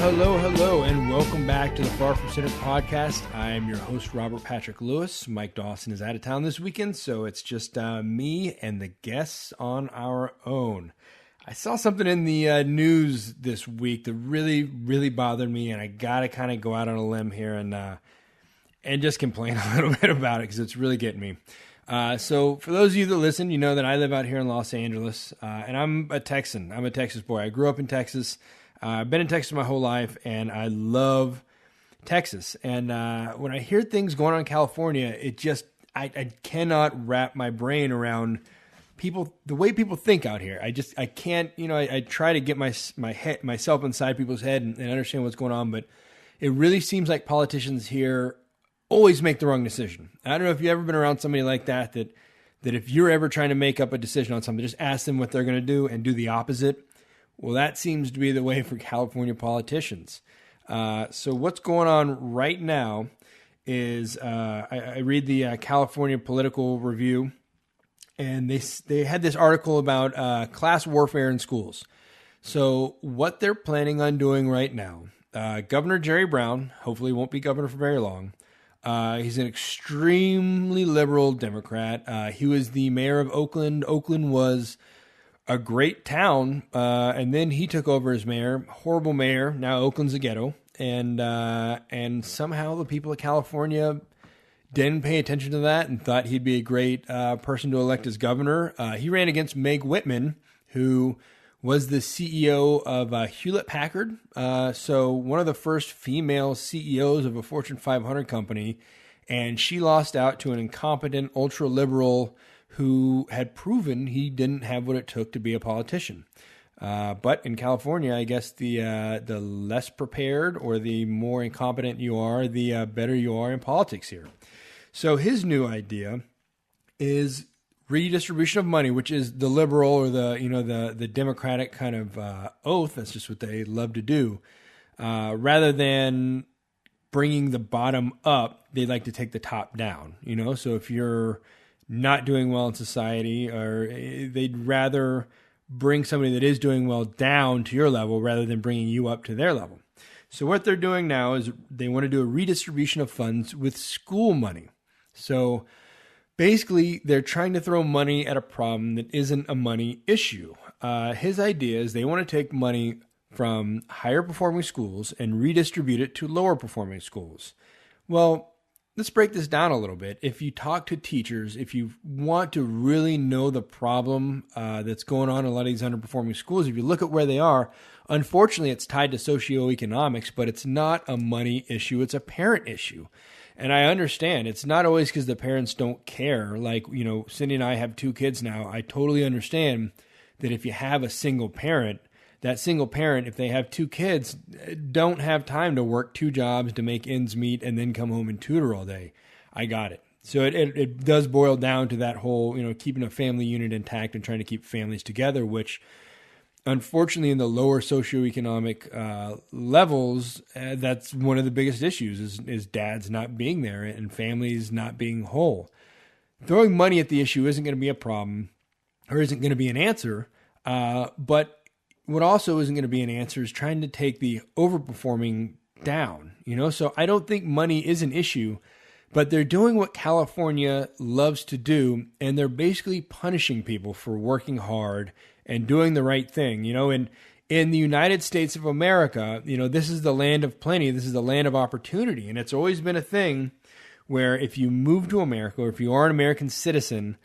Hello, and welcome back to the Far From Center podcast. I'm your host, Robert Patrick Lewis. Mike Dawson is out of town this weekend, so it's just me and the guests on our own. I saw something in the news this week that really bothered me, and I gotta kind of go out on a limb here and just complain a little bit about it because it's really getting me. So for those of you that listen, you know that I live out here in Los Angeles, and I'm a Texan. I'm a Texas boy. I grew up in Texas. I've been in Texas my whole life, and I love Texas. And when I hear things going on in California, it just, I cannot wrap my brain around people, the way people think out here. I can't, I try to get myself inside people's head and understand what's going on, but it really seems like politicians here always make the wrong decision. I don't know if you've ever been around somebody like that if you're ever trying to make up a decision on something, just ask them what they're going to do and do the opposite. Well, that seems to be the way for California politicians. So what's going on right now is I read the California Political Review, and they had this article about class warfare in schools. So what they're planning on doing right now, Governor Jerry Brown, hopefully won't be governor for very long. He's an extremely liberal Democrat. He was the mayor of Oakland. Oakland was a great town, and then he took over as mayor. Horrible mayor. Now Oakland's a ghetto, and somehow the people of California didn't pay attention to that and thought he'd be a great person to elect as governor. He ran against Meg Whitman, who was the CEO of Hewlett-Packard, so one of the first female CEOs of a Fortune 500 company, and she lost out to an incompetent ultra-liberal who had proven he didn't have what it took to be a politician. But in California, I guess the less prepared or the more incompetent you are, the better you are in politics here. So his new idea is redistribution of money, which is the liberal or the Democratic kind of oath. That's just what they love to do. Rather than bringing the bottom up, they like to take the top down. So if you're not doing well in society, or they'd rather bring somebody that is doing well down to your level rather than bringing you up to their level. So what they're doing now is they want to do a redistribution of funds with school money. So basically, they're trying to throw money at a problem that isn't a money issue. His idea is they want to take money from higher performing schools and redistribute it to lower performing schools. Well, let's break this down a little bit. If you talk to teachers, if you want to really know the problem that's going on in a lot of these underperforming schools, if you look at where they are, unfortunately, it's tied to socioeconomics, but it's not a money issue. It's a parent issue. And I understand it's not always because the parents don't care. Like, Cindy and I have 2 kids now. I totally understand that if you have a single parent, that single parent, if they have 2 kids, don't have time to work 2 jobs to make ends meet and then come home and tutor all day. I got it. So it does boil down to that whole, keeping a family unit intact and trying to keep families together, which unfortunately in the lower socioeconomic levels, that's one of the biggest issues is dads not being there and families not being whole. Throwing money at the issue isn't going to be a problem or isn't going to be an answer, but what also isn't going to be an answer is trying to take the overperforming down, So I don't think money is an issue, but they're doing what California loves to do, and they're basically punishing people for working hard and doing the right thing, And in the United States of America, this is the land of plenty. This is the land of opportunity, and it's always been a thing where if you move to America or if you are an American citizen,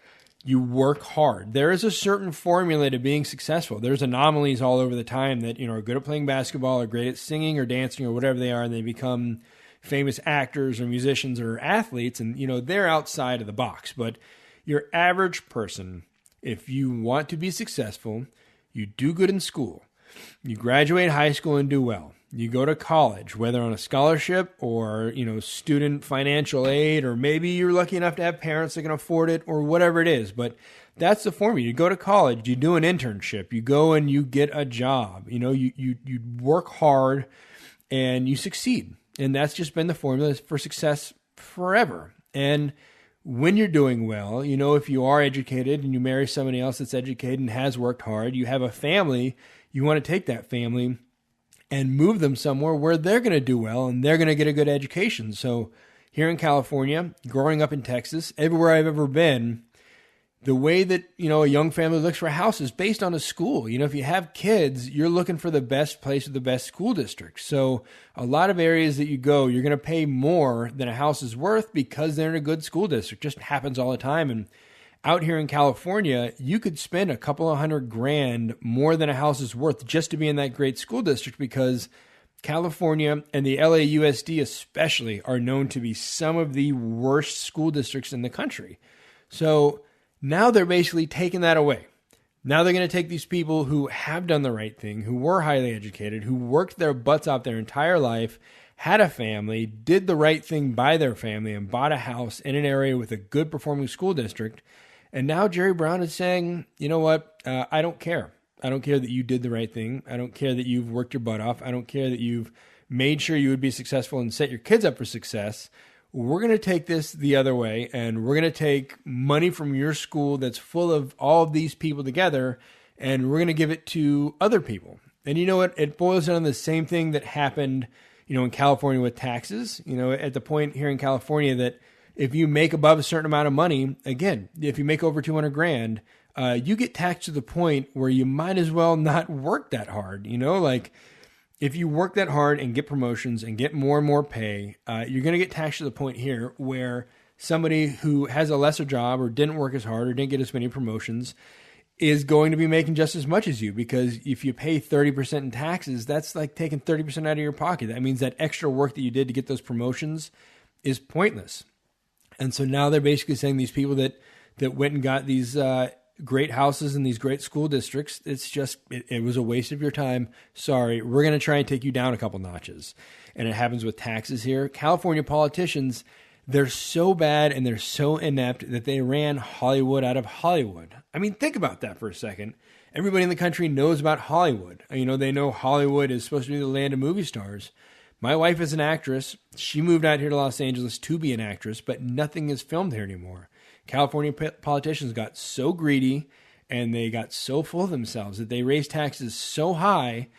you work hard. There is a certain formula to being successful. There's anomalies all over the time that, are good at playing basketball or great at singing or dancing or whatever they are, and they become famous actors or musicians or athletes, and, they're outside of the box. But your average person, if you want to be successful, you do good in school. You graduate high school and do well. You go to college, whether on a scholarship or, student financial aid, or maybe you're lucky enough to have parents that can afford it or whatever it is. But that's the formula. You go to college, you do an internship, you go and you get a job, you work hard and you succeed. And that's just been the formula for success forever. And when you're doing well, if you are educated and you marry somebody else that's educated and has worked hard, you have a family, you want to take that family and move them somewhere where they're going to do well and they're going to get a good education. So here in California, growing up in Texas, everywhere I've ever been, the way that, a young family looks for a house is based on a school. If you have kids, you're looking for the best place with the best school district. So a lot of areas that you go, you're going to pay more than a house is worth because they're in a good school district. Just happens all the time. And out here in California, you could spend a couple of $100,000 more than a house is worth just to be in that great school district, because California and the LAUSD especially are known to be some of the worst school districts in the country. So now they're basically taking that away. Now they're going to take these people who have done the right thing, who were highly educated, who worked their butts off their entire life, had a family, did the right thing by their family, and bought a house in an area with a good performing school district. And now Jerry Brown is saying, you know what? I don't care. I don't care that you did the right thing. I don't care that you've worked your butt off. I don't care that you've made sure you would be successful and set your kids up for success. We're going to take this the other way, and we're going to take money from your school that's full of all of these people together, and we're going to give it to other people. And you know what? It boils down to the same thing that happened, in California with taxes. At the point here in California that if you make above a certain amount of money, again, if you make over $200,000, you get taxed to the point where you might as well not work that hard. If you work that hard and get promotions and get more and more pay, you're going to get taxed to the point here where somebody who has a lesser job or didn't work as hard or didn't get as many promotions is going to be making just as much as you, because if you pay 30% in taxes, that's like taking 30% out of your pocket. That means that extra work that you did to get those promotions is pointless. And so now they're basically saying these people that went and got these great houses in these great school districts, it was a waste of your time. Sorry, we're going to try and take you down a couple notches. And it happens with taxes here. California politicians, they're so bad and they're so inept that they ran Hollywood out of Hollywood. I mean, think about that for a second. Everybody in the country knows about Hollywood. They know Hollywood is supposed to be the land of movie stars. My wife is an actress. She moved out here to Los Angeles to be an actress, but nothing is filmed here anymore. California politicians got so greedy and they got so full of themselves that they raised taxes so high,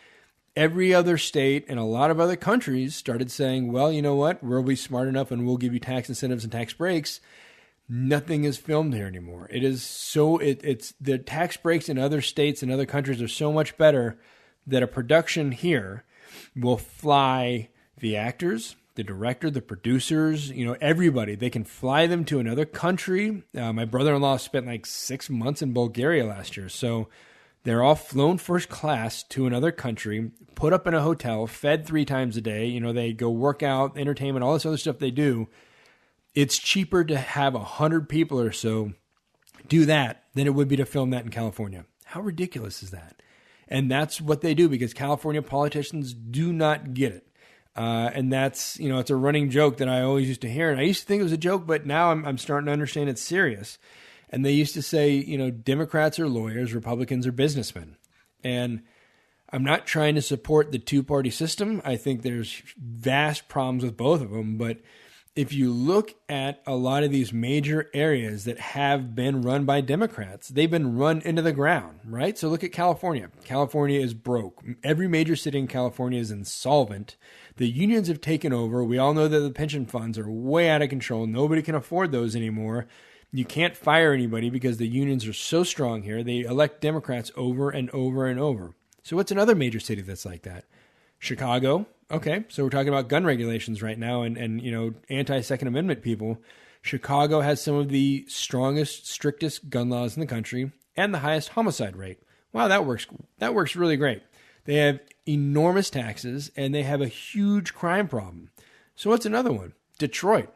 every other state and a lot of other countries started saying, well, you know what? We'll be smart enough and we'll give you tax incentives and tax breaks. Nothing is filmed here anymore. It's the tax breaks in other states and other countries are so much better that a production here will fly the actors, the director, the producers, everybody. They can fly them to another country. My brother-in-law spent like 6 months in Bulgaria last year. So they're all flown first class to another country, put up in a hotel, fed 3 times a day. They go work out, entertainment, all this other stuff they do. It's cheaper to have 100 people or so do that than it would be to film that in California. How ridiculous is that? And that's what they do because California politicians do not get it. And that's, it's a running joke that I always used to hear. And I used to think it was a joke, but now I'm starting to understand it's serious. And they used to say, Democrats are lawyers, Republicans are businessmen. And I'm not trying to support the two-party system. I think there's vast problems with both of them. But if you look at a lot of these major areas that have been run by Democrats, they've been run into the ground, right? So look at California. California is broke. Every major city in California is insolvent. The unions have taken over. We all know that the pension funds are way out of control. Nobody can afford those anymore. You can't fire anybody because the unions are so strong here. They elect Democrats over and over and over. So what's another major city that's like that? Chicago. Okay, so we're talking about gun regulations right now and anti-Second Amendment people. Chicago has some of the strongest, strictest gun laws in the country and the highest homicide rate. Wow, that works really great. They have enormous taxes and they have a huge crime problem. So what's another one? Detroit.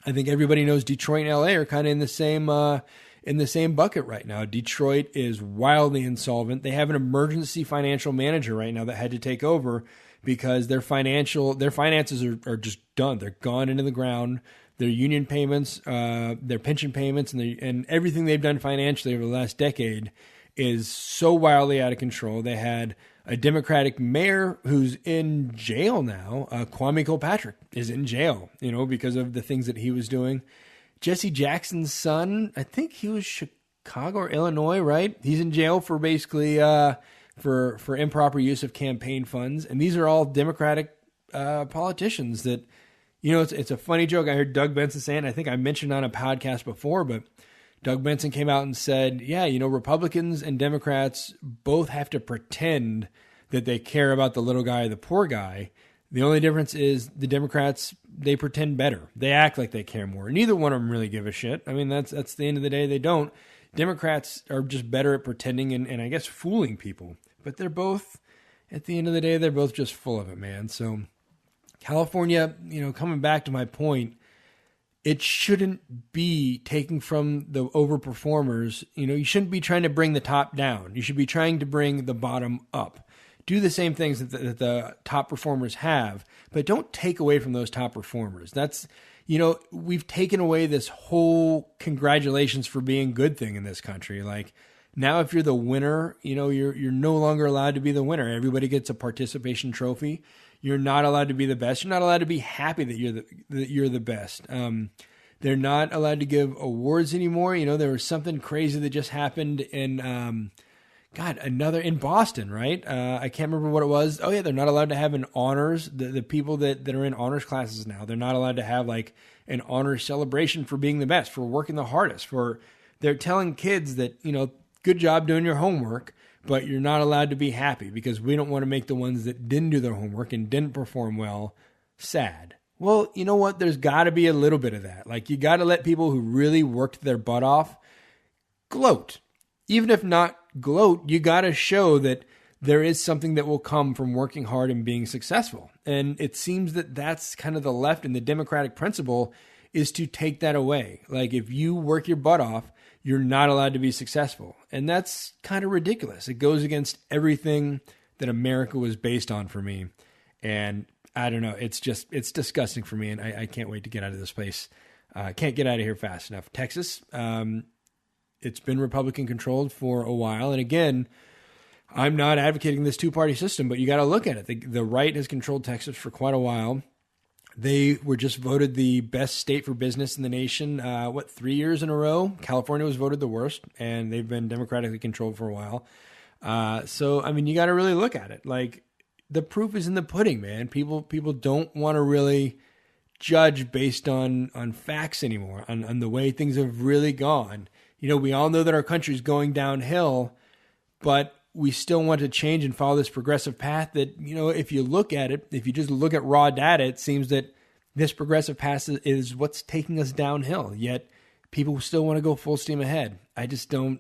I think everybody knows Detroit and LA are kind of in the same bucket right now. Detroit is wildly insolvent. They have an emergency financial manager right now that had to take over because their finances are just done. They're gone into the ground. Their union payments, their pension payments, and everything they've done financially over the last decade is so wildly out of control. They had a Democratic mayor who's in jail now. Kwame Kilpatrick is in jail, because of the things that he was doing. Jesse Jackson's son, I think he was Chicago or Illinois, right? He's in jail for basically for improper use of campaign funds. And these are all Democratic politicians that, it's a funny joke. I heard Doug Benson saying, I think I mentioned on a podcast before, but Doug Benson came out and said, Republicans and Democrats both have to pretend that they care about the little guy, the poor guy. The only difference is the Democrats, they pretend better. They act like they care more. Neither one of them really give a shit. I mean, that's the end of the day. They don't. Democrats are just better at pretending and I guess fooling people. But they're both, at the end of the day, they're both just full of it, man. So California, coming back to my point, it shouldn't be taking from the overperformers. You shouldn't be trying to bring the top down. You should be trying to bring the bottom up. Do the same things that the top performers have, but don't take away from those top performers. That's, we've taken away this whole congratulations for being good thing in this country. Like now, if you're the winner, you're no longer allowed to be the winner. Everybody gets a participation trophy. You're not allowed to be the best. You're not allowed to be happy that you're the best. They're not allowed to give awards anymore. There was something crazy that just happened in, in Boston, right? I can't remember what it was. Oh yeah, they're not allowed to have an honors. The people that are in honors classes now, they're not allowed to have like an honors celebration for being the best, for working the hardest. They're telling kids that, good job doing your homework, but you're not allowed to be happy because we don't want to make the ones that didn't do their homework and didn't perform well sad. Well, you know what? There's got to be a little bit of that. Like you got to let people who really worked their butt off gloat. Even if not gloat, you got to show that there is something that will come from working hard and being successful. And it seems that that's kind of the left and the Democratic principle is to take that away. Like if you work your butt off, you're not allowed to be successful. And that's kind of ridiculous. It goes against everything that America was based on for me. And I don't know, it's disgusting for me. And I can't wait to get out of this place. I can't get out of here fast enough. Texas, it's been Republican controlled for a while. And again, I'm not advocating this two-party system, but you got to look at it. The right has controlled Texas for quite a while. They were just voted the best state for business in the nation, 3 years in a row? California was voted the worst, and they've been democratically controlled for a while. So, I mean, you got to really look at it. Like, the proof is in the pudding, man. People don't want to really judge based on facts anymore, on the way things have really gone. We all know that our country's going downhill, but we still want to change and follow this progressive path that, if you look at it, if you just look at raw data, it seems that this progressive path is what's taking us downhill. Yet people still want to go full steam ahead. I don't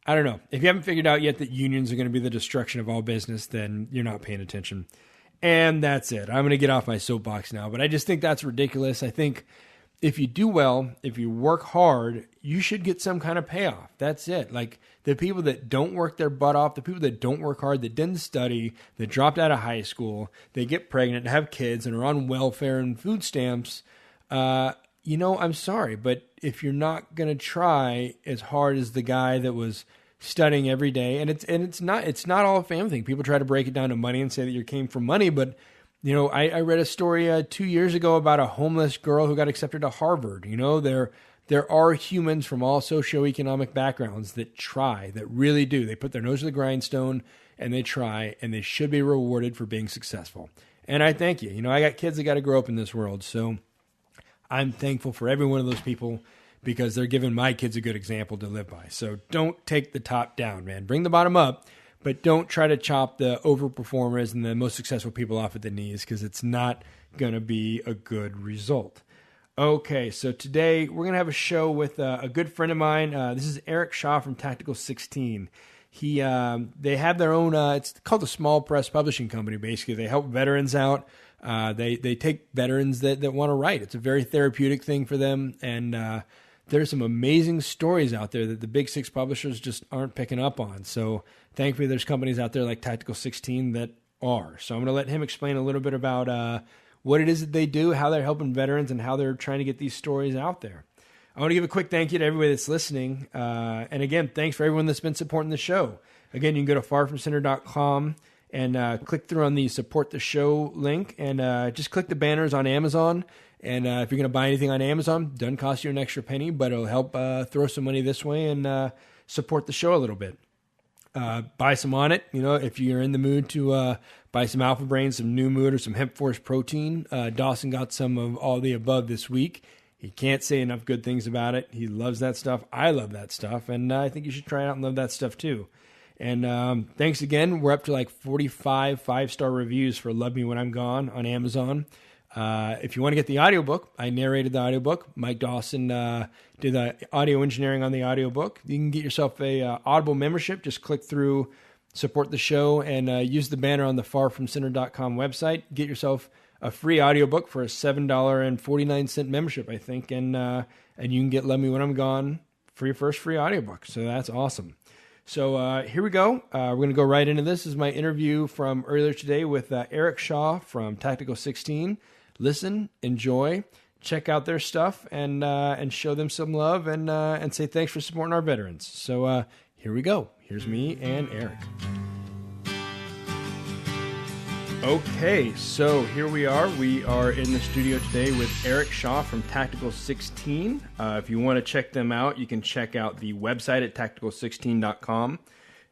know. If you haven't figured out yet that unions are going to be the destruction of all business, then you're not paying attention. And that's it. I'm going to get off my soapbox now, but I just think that's ridiculous. I think if you do well, if you work hard, you should get some kind of payoff. That's it. Like the people that don't work their butt off, the people that don't work hard, that didn't study, that dropped out of high school, they get pregnant, have kids, and are on welfare and food stamps. I'm sorry, but if you're not going to try as hard as the guy that was studying every day, and it's not all a family thing. People try to break it down to money and say that you came from money, but I read a story 2 years ago about a homeless girl who got accepted to Harvard. There are humans from all socioeconomic backgrounds that try, that really do. They put their nose to the grindstone and they try, and they should be rewarded for being successful. And I thank you. I got kids that got to grow up in this world, so I'm thankful for every one of those people because they're giving my kids a good example to live by. So don't take the top down, man. Bring the bottom up. But don't try to chop the overperformers and the most successful people off at the knees because it's not going to be a good result. Okay, so today we're going to have a show with a good friend of mine. This is Erik Shaw from Tactical 16. They have their own, it's called the Small Press Publishing Company, basically. They help veterans out. They take veterans that want to write. It's a very therapeutic thing for them, and there's some amazing stories out there that the big six publishers just aren't picking up on. So thankfully, there's companies out there like Tactical 16 that are. So I'm going to let him explain a little bit about what it is that they do, how they're helping veterans, and how they're trying to get these stories out there. I want to give a quick thank you to everybody that's listening. And again, thanks for everyone that's been supporting the show. Again, you can go to farfromcenter.com and click through on the support the show link and just click the banners on Amazon. And if you're going to buy anything on Amazon, doesn't cost you an extra penny, but it'll help throw some money this way and support the show a little bit. Buy some on it. If you're in the mood to buy some Alpha Brain, some New Mood, or some Hemp Force protein, Dawson got some of all the above this week. He can't say enough good things about it. He loves that stuff. I love that stuff. And I think you should try it out and love that stuff too. And thanks again. We're up to like 45 5-star reviews for Love Me When I'm Gone on Amazon. If you want to get the audiobook, I narrated the audiobook. Mike Dawson did the audio engineering on the audiobook. You can get yourself a Audible membership. Just click through, support the show, and use the banner on the farfromcenter.com website. Get yourself a free audiobook for a $7.49 membership, I think, and you can get Love Me When I'm Gone for your first free audiobook. So that's awesome. So here we go. We're going to go right into this. This is my interview from earlier today with Erik Shaw from Tactical 16. Listen, enjoy, check out their stuff, and show them some love, and say thanks for supporting our veterans. So here we go. Here's me and Erik. Okay, so here we are. We are in the studio today with Erik Shaw from Tactical 16. If you want to check them out, you can check out the website at tactical16.com.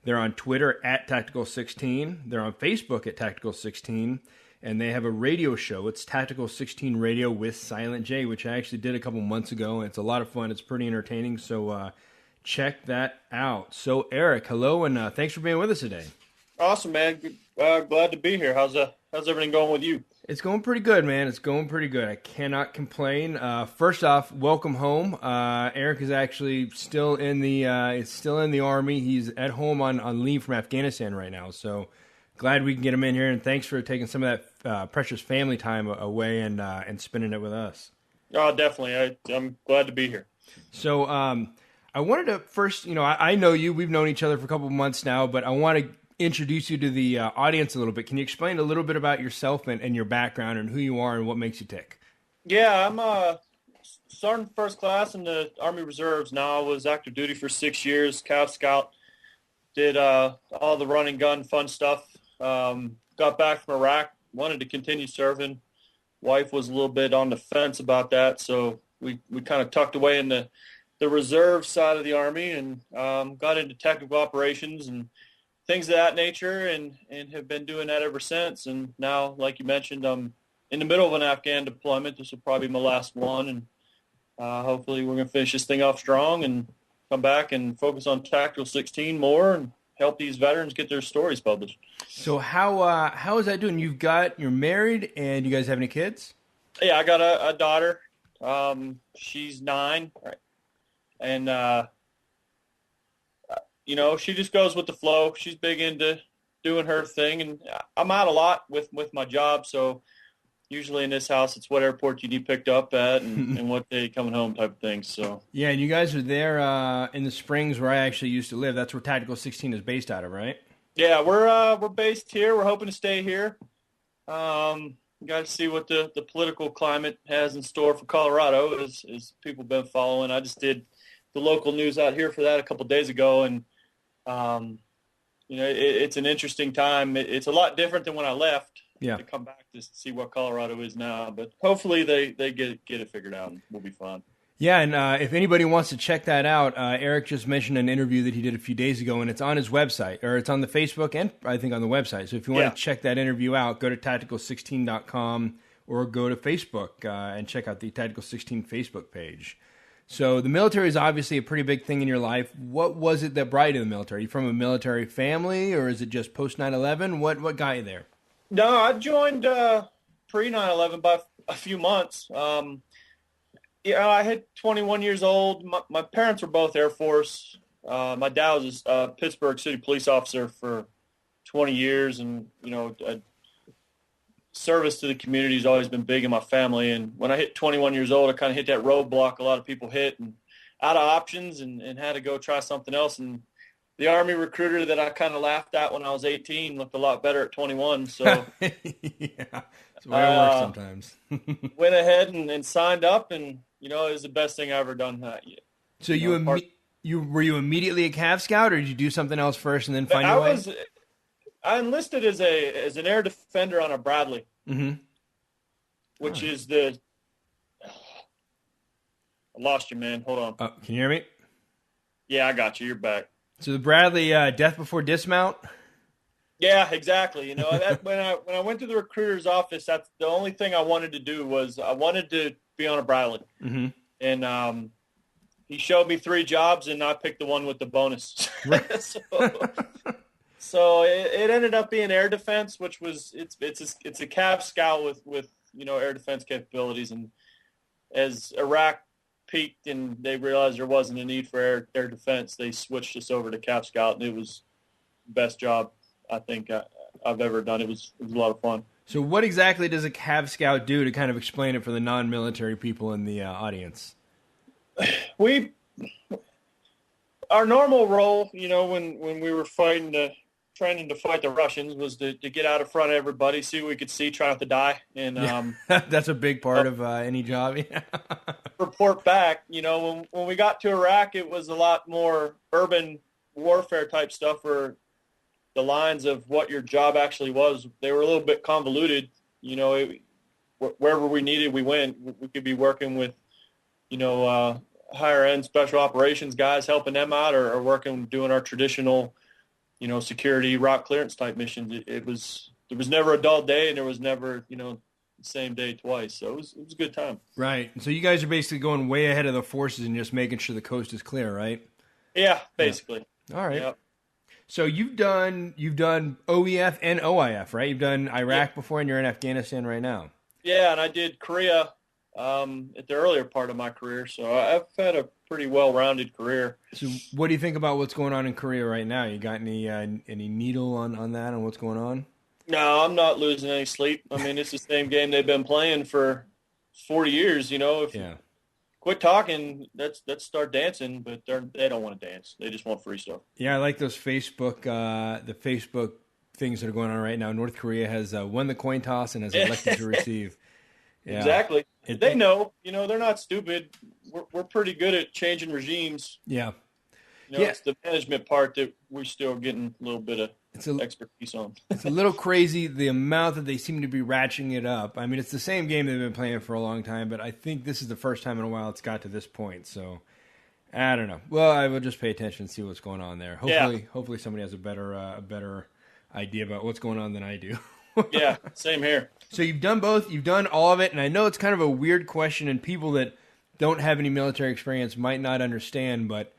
They're on Twitter at Tactical 16. They're on Facebook at Tactical 16. And they have a radio show. It's Tactical 16 Radio with Silent J, which I actually did a couple months ago. And it's a lot of fun. It's pretty entertaining. So check that out. So Erik, hello, and thanks for being with us today. Awesome, man. Glad to be here. How's everything going with you? It's going pretty good, man. It's going pretty good. I cannot complain. First off, welcome home. Erik is actually still in the Army. He's at home on leave from Afghanistan right now. So glad we can get him in here, and thanks for taking some of that precious family time away and spending it with us. Oh, definitely. I'm glad to be here. So I wanted to first, I know you. We've known each other for a couple of months now, but I want to introduce you to the audience a little bit. Can you explain a little bit about yourself and your background and who you are and what makes you tick? Yeah, I'm starting first class in the Army Reserves now. I was active duty for 6 years, Cav Scout. Did all the run and gun fun stuff. Got back from Iraq, wanted to continue serving. Wife was a little bit on the fence about that, so we kind of tucked away in the reserve side of the Army and got into technical operations and things of that nature, and have been doing that ever since. And now, like you mentioned, I'm in the middle of an Afghan deployment. This will probably be my last one, and hopefully we're going to finish this thing off strong and come back and focus on Tactical 16 more and help these veterans get their stories published. So how is that doing? You're married, and you guys have any kids? Yeah, I got a daughter. She's 9, and she just goes with the flow. She's big into doing her thing, and I'm out a lot with my job. So usually in this house, it's what airport you need picked up at and what day coming home type of thing. So yeah, and you guys are there in the Springs where I actually used to live. That's where Tactical 16 is based out of, right? Yeah, we're based here. We're hoping to stay here. Got to see what the political climate has in store for Colorado, as people have been following. I just did the local news out here for that a couple of days ago, and it's an interesting time. It's a lot different than when I left. Yeah. To come back to see what Colorado is now, but hopefully they get it figured out and we'll be fine. Yeah, and if anybody wants to check that out, Erik just mentioned an interview that he did a few days ago, and it's on his website, or it's on the Facebook and I think on the website. So if you want to check that interview out, go to tactical16.com or go to Facebook and check out the Tactical 16 Facebook page. So the military is obviously a pretty big thing in your life. What was it that brought you to the military? Are you from a military family, or is it just post 9/11? What got you there? No, I joined pre 9/11 by a few months. I hit 21 years old. My parents were both Air Force. My dad was a Pittsburgh City police officer for 20 years, and service to the community has always been big in my family. And when I hit 21 years old, I kind of hit that roadblock a lot of people hit, and out of options, and had to go try something else. And the Army recruiter that I kind of laughed at when I was 18 looked a lot better at 21. So yeah, that's the way it works sometimes. Went ahead and signed up, and it was the best thing I ever done. So were you immediately a Cav Scout, or did you do something else first and then find your way? I enlisted as an air defender on a Bradley, which is I lost you, man. Hold on. Can you hear me? Yeah, I got you. You're back. So the Bradley death before dismount. Yeah, exactly. That when I went to the recruiter's office, that's the only thing I wanted to do was I wanted to be on a Bradley. Mm-hmm. And he showed me 3 jobs, and I picked the one with the bonus. Right. So it ended up being air defense, which was it's a Cav Scout with air defense capabilities. And as Iraq peaked and they realized there wasn't a need for air defense, they switched us over to Cav Scout, and it was the best job I think I've ever done. It was a lot of fun. So what exactly does a Cav Scout do, to kind of explain it for the non-military people in the audience? Our normal role, when we were training to fight the Russians, was to get out in front of everybody, see what we could see, try not to die. And that's a big part of any job. report back. When we got to Iraq, it was a lot more urban warfare type stuff, where the lines of what your job actually was, they were a little bit convoluted. Wherever we needed, we went. We could be working with, higher end special operations guys, helping them out, or working, doing our traditional, security rock clearance type missions. There was never a dull day, and there was never, the same day twice. So it was a good time. Right. So you guys are basically going way ahead of the forces and just making sure the coast is clear, right? Yeah, basically. Yeah. All right. Yep. So you've done OEF and OIF, right? You've done Iraq before, and you're in Afghanistan right now. Yeah, and I did Korea at the earlier part of my career. So I've had a pretty well-rounded career. So what do you think about what's going on in Korea right now? You got any needle on that, on what's going on? No, I'm not losing any sleep. I mean, it's the same game they've been playing for 40 years. Quit talking, let's start dancing, but they don't want to dance. They just want free stuff. Yeah, I like those Facebook things that are going on right now. North Korea has won the coin toss and has elected to receive. Yeah. Exactly. They know, they're not stupid. We're pretty good at changing regimes. Yeah. It's the management part that we're still getting a little bit of expertise on. It's a little crazy, the amount that they seem to be ratcheting it up. I mean, it's the same game they've been playing for a long time, but I think this is the first time in a while it's got to this point. So, I don't know. Well, I will just pay attention and see what's going on there. Hopefully somebody has a better idea about what's going on than I do. Yeah, same here. So you've done both. You've done all of it, and I know it's kind of a weird question, and people that don't have any military experience might not understand, but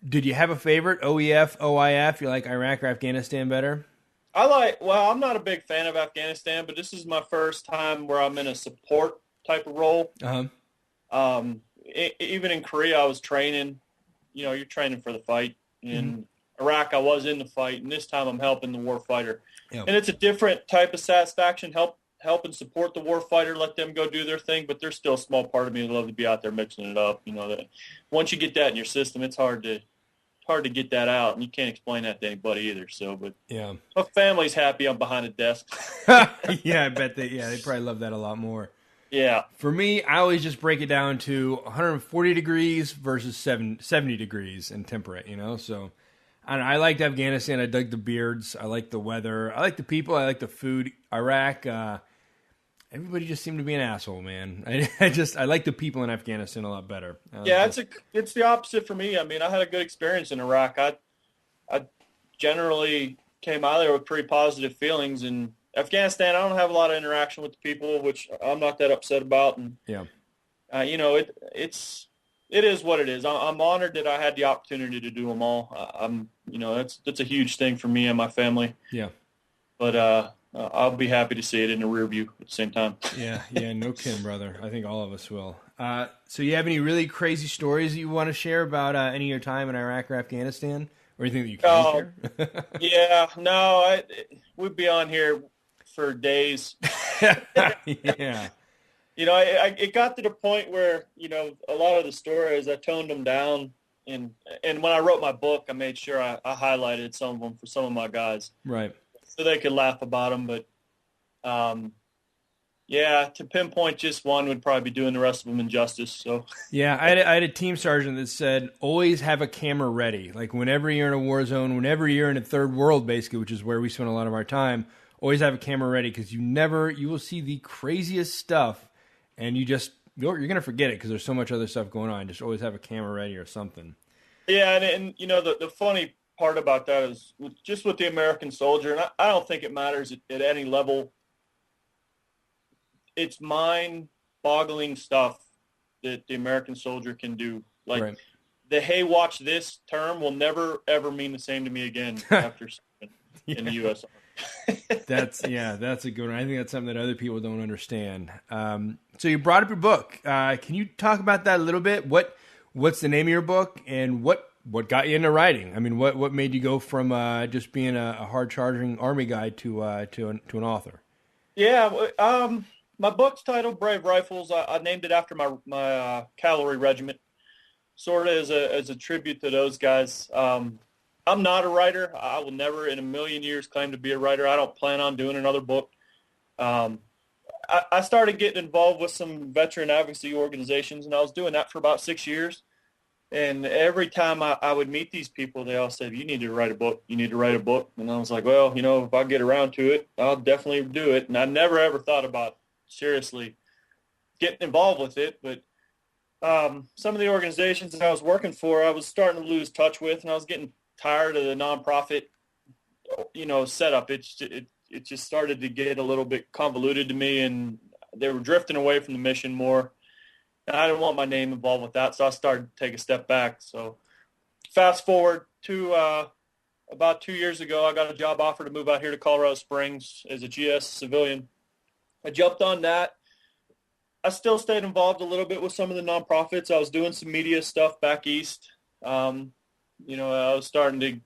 did you have a favorite? OEF, OIF? You like Iraq or Afghanistan better? I'm not a big fan of Afghanistan, but this is my first time where I'm in a support type of role. Uh-huh. Even in Korea, I was training. You're training for the fight. In Iraq, I was in the fight, and this time I'm helping the war fighter. Yep. And it's a different type of satisfaction. Help and support the war fighter, let them go do their thing, but there's still a small part of me that love to be out there mixing it up. That once you get that in your system, it's hard to get that out, and you can't explain that to anybody either. So, but yeah, my family's happy I'm behind a desk. Yeah, I bet they probably love that a lot more. Yeah. For me, I always just break it down to 140 degrees versus 70 degrees and temperate, So I liked Afghanistan. I dug the beards. I like the weather. I like the people. I like the food. Iraq, everybody just seemed to be an asshole, man. I like the people in Afghanistan a lot better. It's the opposite for me. I mean, I had a good experience in Iraq. I generally came out of there with pretty positive feelings. In Afghanistan, I don't have a lot of interaction with the people, which I'm not that upset about. And it is what it is. I'm honored that I had the opportunity to do them all. That's a huge thing for me and my family. Yeah. But I'll be happy to see it in the rear view at the same time. Yeah, no kidding, brother. I think all of us will. So you have any really crazy stories that you want to share about any of your time in Iraq or Afghanistan? Or anything that you can share? Yeah, no, we'd be on here for days. Yeah. It got to the point where, a lot of the stories, I toned them down. And when I wrote my book, I made sure I highlighted some of them for some of my guys. Right. So they could laugh about them. But, to pinpoint just one would probably be doing the rest of them injustice. So yeah, I had a team sergeant that said, always have a camera ready. Like whenever you're in a war zone, whenever you're in a third world, basically, which is where we spend a lot of our time, always have a camera ready because you will see the craziest stuff. And you're going to forget it because there's so much other stuff going on. Just always have a camera ready or something. Yeah, and the funny part about that is just with the American soldier, and I don't think it matters at any level. It's mind-boggling stuff that the American soldier can do. Like Right. the "Hey, watch this" term will never ever mean the same to me again after serving in the U.S. Army. That's a good one. I think that's something that other people don't understand. So you brought up your book. Can you talk about that a little bit? What's the name of your book, and what got you into writing? I mean, what made you go from just being a hard charging Army guy to an author? Yeah, my book's titled "Brave Rifles." I named it after my cavalry regiment, sort of as a tribute to those guys. I'm not a writer. I will never in a million years claim to be a writer. I don't plan on doing another book. Um, I started getting involved with some veteran advocacy organizations, and I was doing that for about 6 years. And every time I would meet these people, they all said, "You need to write a book. You need to write a book." And I was like, well, if I get around to it, I'll definitely do it. And I never, ever thought about seriously getting involved with it. But some of the organizations that I was working for, I was starting to lose touch with, and I was getting tired of the nonprofit, setup. It just started to get a little bit convoluted to me, and they were drifting away from the mission more. And I didn't want my name involved with that, so I started to take a step back. So fast forward to about 2 years ago, I got a job offer to move out here to Colorado Springs as a GS civilian. I jumped on that. I still stayed involved a little bit with some of the nonprofits. I was doing some media stuff back east. I was starting to,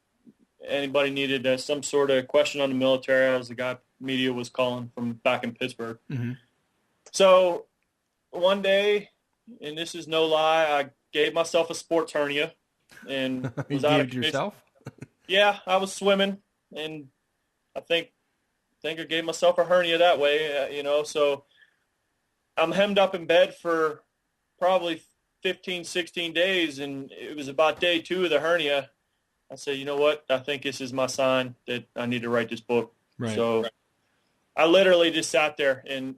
anybody needed some sort of question on the military, I was the guy media was calling from back in Pittsburgh. Mm-hmm. So one day, and this is no lie, I gave myself a sports hernia and was out of commission. Yourself? Yeah, I was swimming, and I think I gave myself a hernia that way, so I'm hemmed up in bed for probably 15, 16 days, and it was about day 2 of the hernia. I said, you know what? I think this is my sign that I need to write this book. Right. So I literally just sat there and,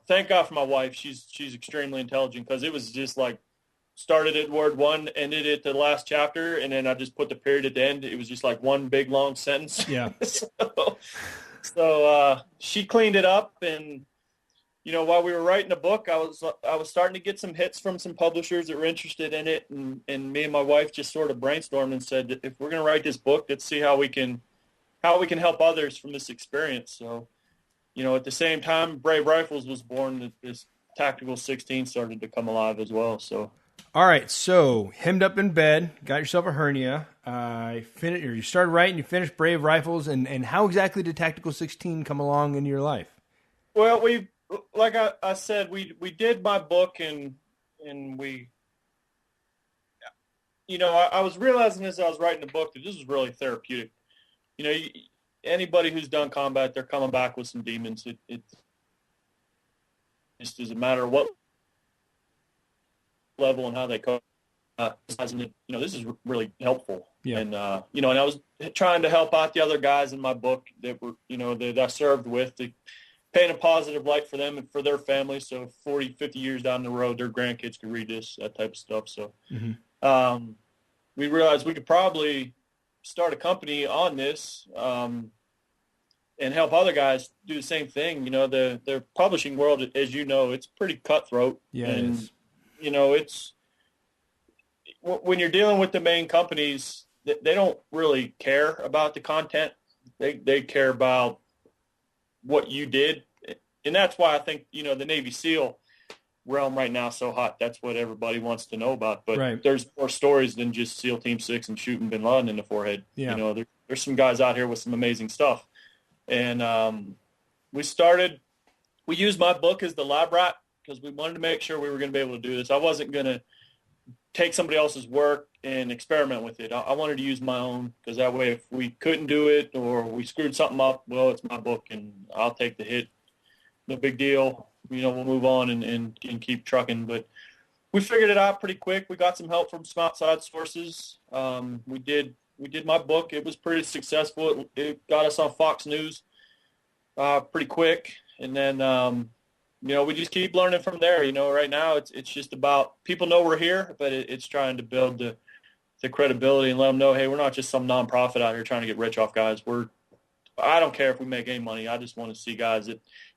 thank God for my wife. She's extremely intelligent, because it was just like started at word 1, ended at the last chapter, and then I just put the period at the end. It was just like one big long sentence. Yeah. so she cleaned it up, and while we were writing the book, I was starting to get some hits from some publishers that were interested in it, and me and my wife just sort of brainstormed and said, if we're going to write this book, let's see how we can help others from this experience. So, at the same time, Brave Rifles was born, this Tactical 16 started to come alive as well. So, all right, so hemmed up in bed, got yourself a hernia. You started writing, you finished Brave Rifles, and how exactly did Tactical 16 come along in your life? Well, like I said, we did my book, and we, I was realizing as I was writing the book that this was really therapeutic. Anybody who's done combat, they're coming back with some demons. It just doesn't matter what level and how they cope. This is really helpful. Yeah. And, and I was trying to help out the other guys in my book that were, that I served with, to paint a positive light for them and for their families. So 40, 50 years down the road, their grandkids could read this, that type of stuff. So we realized we could probably start a company on this and help other guys do the same thing. The publishing world, as you know, it's pretty cutthroat. Yeah, and, it's when you're dealing with the main companies, they don't really care about the content. They care about what you did. And that's why I think, the Navy SEAL realm right now is so hot. That's what everybody wants to know about. But There's more stories than just SEAL Team 6 and shooting bin Laden in the forehead. Yeah. There's some guys out here with some amazing stuff. And we used my book as the lab rat, because we wanted to make sure we were going to be able to do this. I wasn't going to take somebody else's work and experiment with it. I wanted to use my own, because that way if we couldn't do it or we screwed something up, well, it's my book and I'll take the hit. No big deal. We'll move on and keep trucking. But we figured it out pretty quick. We got some help from some outside sources. We did my book. It was pretty successful. It got us on Fox News pretty quick. And then, we just keep learning from there. Right now it's just about, people know we're here, but it's trying to build the the credibility and let them know, hey, we're not just some nonprofit out here trying to get rich off guys. I don't care if we make any money. I just want to see guys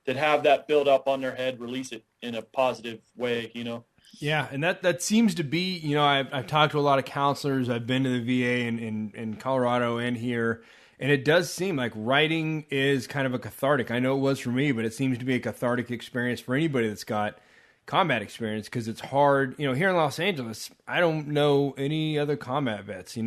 that have that build up on their head, release it in a positive way, Yeah, and that seems to be, I've talked to a lot of counselors. I've been to the VA in Colorado and here, and it does seem like writing is kind of a cathartic. I know it was for me, but it seems to be a cathartic experience for anybody that's got combat experience, because it's hard. Here in Los Angeles, I don't know any other combat vets.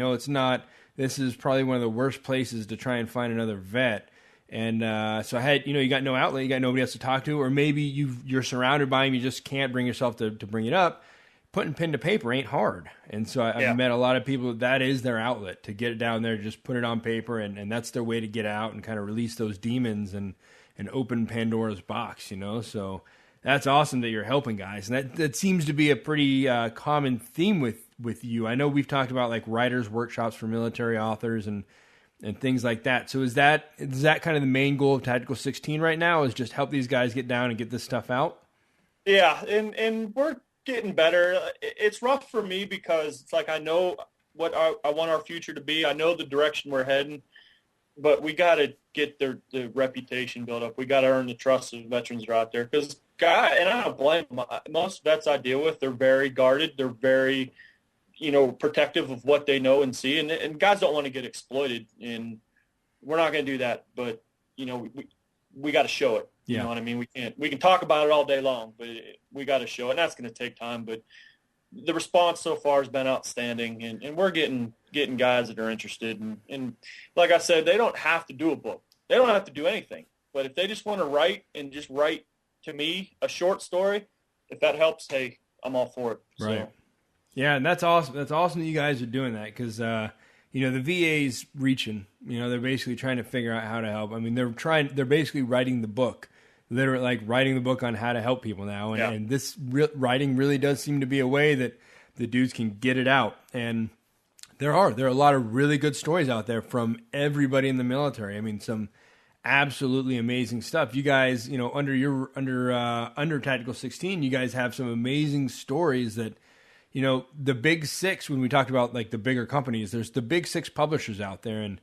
This is probably one of the worst places to try and find another vet. And so I had, you got no outlet, you got nobody else to talk to, or maybe you're surrounded by them, you just can't bring yourself to bring it up. Putting pen to paper ain't hard. And so I've met a lot of people that is their outlet, to get it down there, just put it on paper, and that's their way to get out and kind of release those demons and open Pandora's box, So that's awesome that you're helping guys. And that seems to be a pretty common theme with you. I know we've talked about like writers' workshops for military authors and things like that. So is that kind of the main goal of Tactical 16 right now, is just help these guys get down and get this stuff out? Yeah, and we're getting better. It's rough for me because it's like I know what I want our future to be. I know the direction we're heading, but we got to get the reputation built up. We got to earn the trust of veterans that are out there, because and I don't blame them. Most vets I deal with, they're very guarded. They're very protective of what they know and see, and guys don't want to get exploited, and we're not going to do that. But we got to show it. You know what I mean? We can talk about it all day long, but we got to show it, and that's going to take time. But the response so far has been outstanding, and we're getting guys that are interested. And like I said, they don't have to do a book. They don't have to do anything. But if they just want to write, and just write to me a short story, if that helps, hey, I'm all for it. Right. So. Yeah, and that's awesome. That's awesome that you guys are doing that, because the VA's reaching. They're basically trying to figure out how to help. I mean, they're basically writing the book, literally like writing the book on how to help people now. And this writing really does seem to be a way that the dudes can get it out. And there are a lot of really good stories out there from everybody in the military. I mean, some absolutely amazing stuff. You guys, under Tactical 16, you guys have some amazing stories that. The big six, when we talked about like the bigger companies, there's the big six publishers out there. And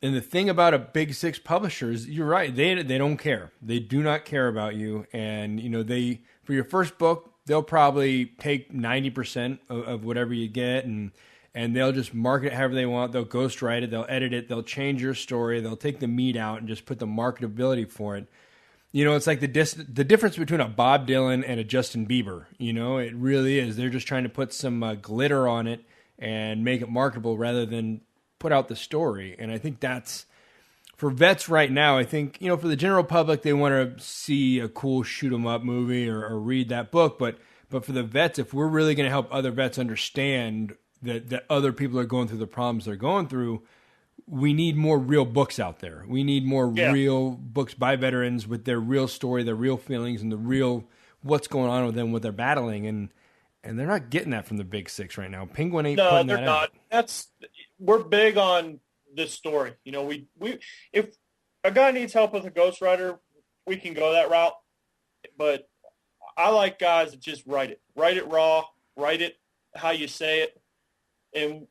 the thing about a big six publishers, you're right. They don't care. They do not care about you. And, for your first book, they'll probably take 90% of whatever you get, and they'll just market it however they want. They'll ghostwrite it. They'll edit it. They'll change your story. They'll take the meat out and just put the marketability for it. It's like the difference between a Bob Dylan and a Justin Bieber. It really is. They're just trying to put some glitter on it and make it marketable rather than put out the story. And I think that's, for vets right now, I think, for the general public, they want to see a cool shoot 'em up movie or read that book. But for the vets, if we're really going to help other vets understand that other people are going through the problems they're going through, we need more real books out there. We need more real books by veterans with their real story, their real feelings, and the real what's going on with them, what they're battling. And they're not getting that from the big six right now. Penguin ain't putting that out. No, they're not. We're big on this story. We if a guy needs help with a ghostwriter, we can go that route. But I like guys that just write it raw, write it how you say it. And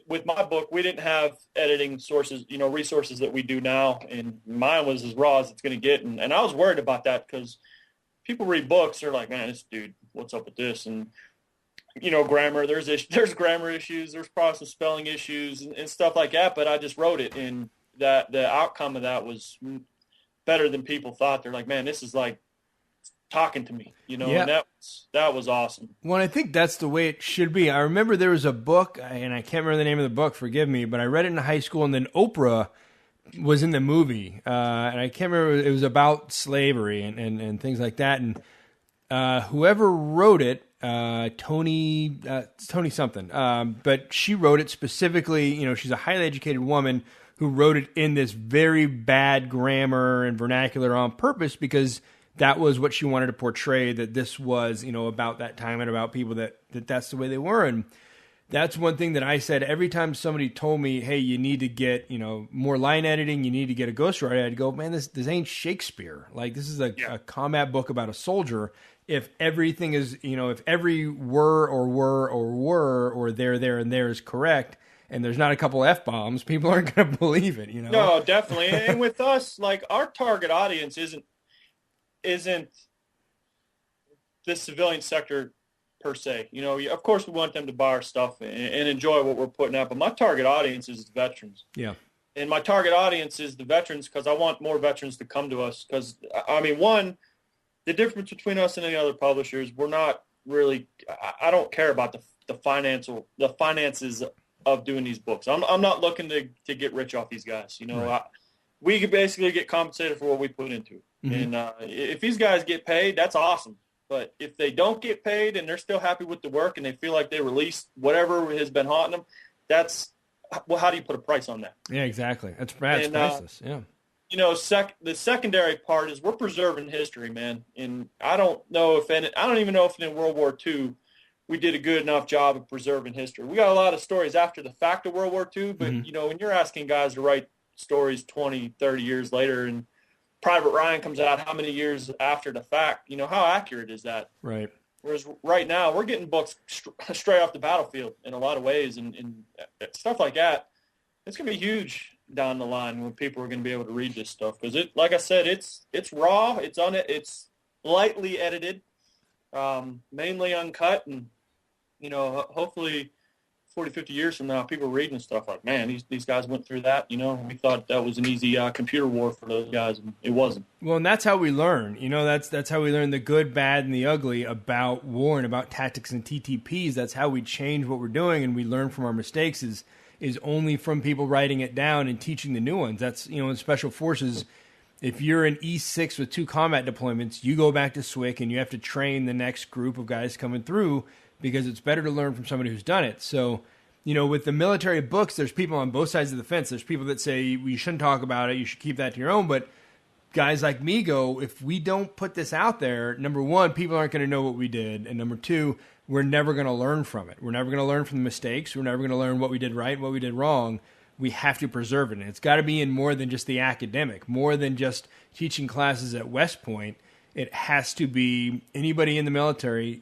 with my book, we didn't have editing sources, resources that we do now. And mine was as raw as it's going to get. And I was worried about that, because people read books. They're like, man, this dude, what's up with this? And, grammar, there's grammar issues. There's probably some spelling issues and stuff like that. But I just wrote it. And that the outcome of that was better than people thought. They're like, man, this is like talking to me, and that was awesome. Well, I think that's the way it should be. I remember there was a book, and I can't remember the name of the book, forgive me, but I read it in high school, and then Oprah was in the movie, and I can't remember, it was about slavery and things like that, and whoever wrote it, Tony something, but she wrote it specifically, she's a highly educated woman who wrote it in this very bad grammar and vernacular on purpose, because that was what she wanted to portray, that this was, about that time and about people that's the way they were. And that's one thing that I said every time somebody told me, hey, you need to get, more line editing, you need to get a ghostwriter, I'd go, man, this ain't Shakespeare. Like, this is a combat book about a soldier. if everything is, if every were or there and there is correct, and there's not a couple F-bombs, people aren't going to believe it, No, definitely. And with us, like, our target audience isn't the civilian sector per se. Of course we want them to buy our stuff and enjoy what we're putting out, but my target audience is the veterans. Yeah. And my target audience is the veterans because I want more veterans to come to us. Because, I mean, one, the difference between us and any other publishers, we're not really – I don't care about the finances of doing these books. I'm not looking to get rich off these guys. Right. We could basically get compensated for what we put into it. Mm-hmm. And if these guys get paid, that's awesome. But if they don't get paid and they're still happy with the work and they feel like they released whatever has been haunting them, that's – well, how do you put a price on that? Yeah, exactly. That's priceless. Yeah. The secondary part is we're preserving history, man. And I don't even know if in World War II we did a good enough job of preserving history. We got a lot of stories after the fact of World War II, but when you're asking guys to write stories 20, 30 years later, and Private Ryan comes out how many years after the fact, how accurate is that? Right. Whereas right now we're getting books straight off the battlefield in a lot of ways, and stuff like that. It's going to be huge down the line when people are going to be able to read this stuff because like I said, it's raw, it's lightly edited, mainly uncut, and hopefully 40, 50 years from now, people are reading stuff like, man, these guys went through that. We thought that was an easy computer war for those guys, and it wasn't. Well, and that's how we learn. That's how we learn the good, bad, and the ugly about war and about tactics and TTPs. That's how we change what we're doing, and we learn from our mistakes is only from people writing it down and teaching the new ones. That's, in Special Forces, if you're in E6 with 2 combat deployments, you go back to SWIC and you have to train the next group of guys coming through because it's better to learn from somebody who's done it. So, with the military books, there's people on both sides of the fence. There's people that say you shouldn't talk about it, you should keep that to your own. But guys like me go, if we don't put this out there, number one, people aren't going to know what we did. And number two, we're never going to learn from it. We're never going to learn from the mistakes. We're never going to learn what we did right and what we did wrong. We have to preserve it. And it's got to be in more than just the academic, more than just teaching classes at West Point. It has to be anybody in the military,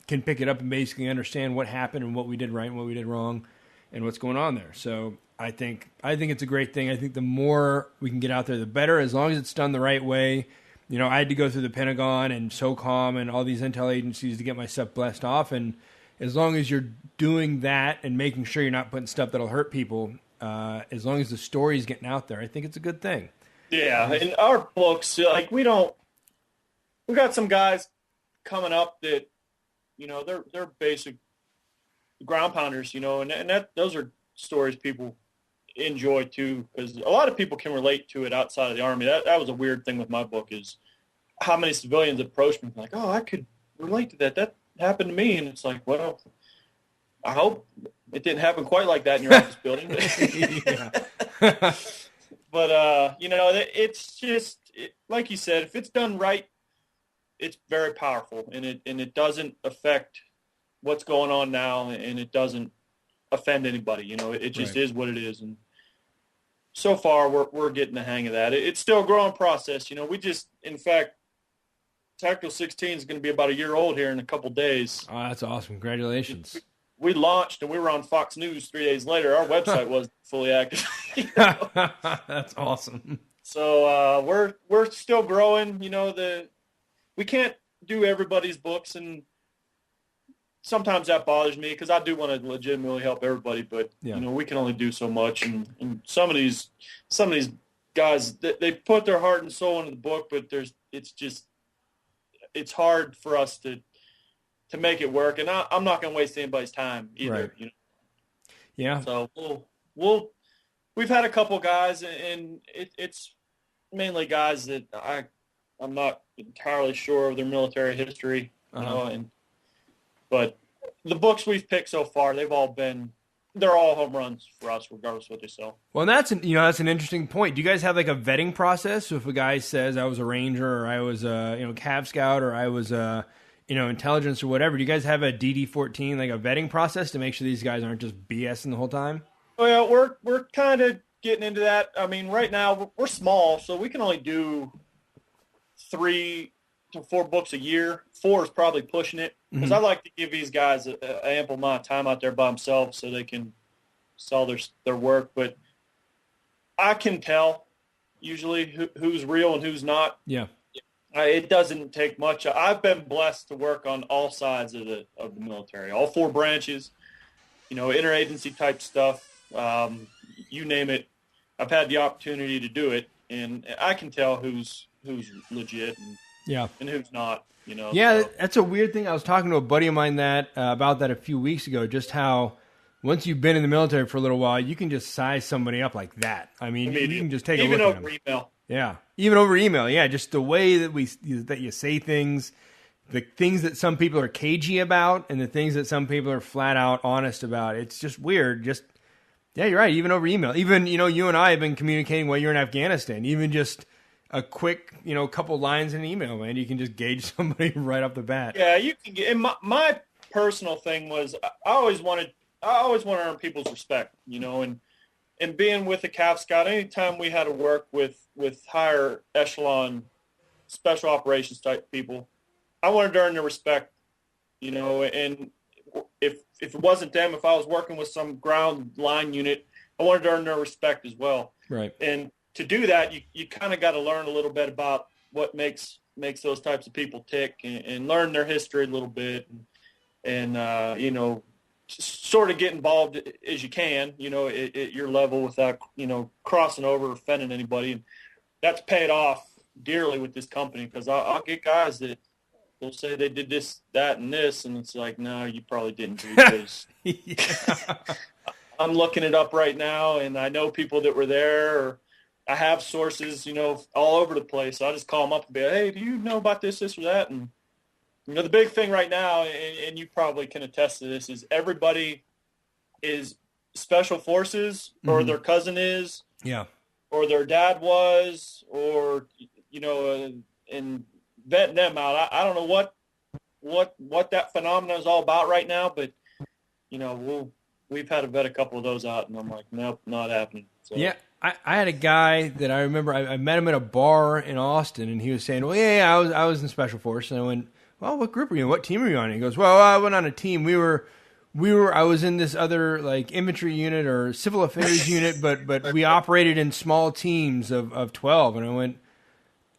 can pick it up and basically understand what happened and what we did right and what we did wrong and what's going on there. So I think it's a great thing. I think the more we can get out there, the better, as long as it's done the right way. I had to go through the Pentagon and SOCOM and all these intel agencies to get my stuff blessed off. And as long as you're doing that and making sure you're not putting stuff that'll hurt people, as long as the story's getting out there, I think it's a good thing. Yeah, and our books, like we got some guys coming up that, they're basic ground pounders, and those are stories people enjoy too, because a lot of people can relate to it outside of the Army. That was a weird thing with my book is how many civilians approached me like, oh, I could relate to that. That happened to me. And it's like, well, I hope it didn't happen quite like that in your office building. But, it's just, like you said, if it's done right, it's very powerful, and it doesn't affect what's going on now, and it doesn't offend anybody. It just is what it is. And so far we're getting the hang of that. It's still a growing process. We just, in fact, Tactical 16 is going to be about a year old here in a couple days. Oh, that's awesome. Congratulations. We launched and we were on Fox News 3 days later. Our website wasn't fully active. That's awesome. So we're still growing. We can't do everybody's books, and sometimes that bothers me because I do want to legitimately help everybody, but we can only do so much. And some of these guys, they put their heart and soul into the book, but it's hard for us to make it work. And I'm not going to waste anybody's time either. Right. Yeah. So we've had a couple guys, and it's mainly guys that I'm not entirely sure of their military history, but the books we've picked so far, they're all home runs for us, regardless of what they sell. Well, and that's an interesting point. Do you guys have like a vetting process? So if a guy says I was a Ranger, or I was a Cav Scout, or I was intelligence or whatever, do you guys have a DD-14, like a vetting process to make sure these guys aren't just BSing the whole time? Well, we're kind of getting into that. I mean, right now we're small, so we can only do 3 to 4 books a year. 4 is probably pushing it, because I like to give these guys an ample amount of time out there by themselves so they can sell their work. But I can tell usually who's real and who's not. Yeah. It doesn't take much. I've been blessed to work on all sides of the military, all 4 branches, interagency type stuff. You name it, I've had the opportunity to do it, and I can tell who's legit and who's not. Yeah, that's a weird thing. I was talking to a buddy of mine about that a few weeks ago. Just how once you've been in the military for a little while, you can just size somebody up like that. I mean, you can just take a look at them. Even over email. Yeah, even over email. Yeah, just the way that you say things, the things that some people are cagey about, and the things that some people are flat out honest about. It's just weird. Yeah, you're right. Even over email. Even you and I have been communicating while you're in Afghanistan. Even just a quick couple lines in an email, man, you can just gauge somebody right off the bat. Yeah, you can get. And my personal thing was I always want to earn people's respect. And being with the Cav Scout, anytime we had to work with higher echelon special operations type people, I wanted to earn their respect, and if it wasn't them, if I was working with some ground line unit, I wanted to earn their respect as well. Right. And to do that, you kind of got to learn a little bit about what makes those types of people tick, and learn their history a little bit, and sort of get involved as you can, at your level without, crossing over or offending anybody. And that's paid off dearly with this company, because I'll get guys that they'll say they did this, that, and this, and it's like, no, you probably didn't, because I'm looking it up right now, and I know people that were there, or I have sources, all over the place. So I just call them up and be like, hey, do you know about this, or that? And the big thing right now, and you probably can attest to this, is everybody is special forces, or their cousin is, or their dad was, or and vetting them out. I don't know what that phenomenon is all about right now, but we've had to vet a couple of those out, and I'm like, nope, not happening. So. Yeah. I had a guy that I remember. I met him at a bar in Austin, and he was saying, "Well, yeah, I was in Special Force." And I went, "Well, what group were you in? What team were you on?" And he goes, "Well, I went on a team. I was in this other like infantry unit or civil affairs unit, but we operated in small teams of 12." And I went,